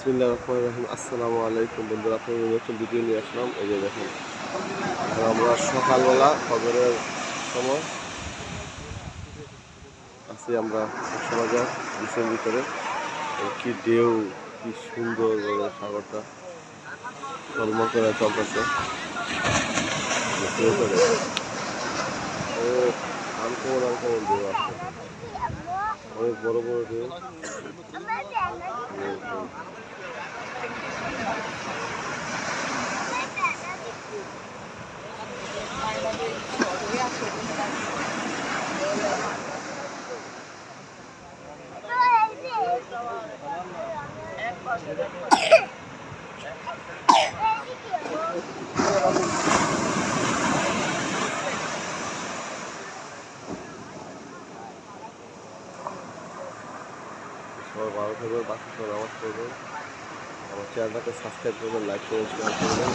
বিসমিল্লাহির রহমানির রহিম। আসসালামু আলাইকুম বন্ধুরা, আপনাদের নতুন ভিডিও নিয়ে আসলাম। এই যে দেখেন, আমরা সকালবেলা ফজরের সময় আছি আমরা কক্সবাজার বিচের ভিতরে। কি ঢেউ, কি সুন্দর সাগরটা ঝলমল করে চলতেছে। ও আনকমন আনকমন ঢেউ আছে, অনেক বড় বড় ঢেউ। সবাই ভালো থাকবেন, বাকি সবাই নামাজ পড়বেন, আমার চ্যানেলটাকে সাবস্ক্রাইব করবেন, লাইক করবেন, শেয়ার করবেন।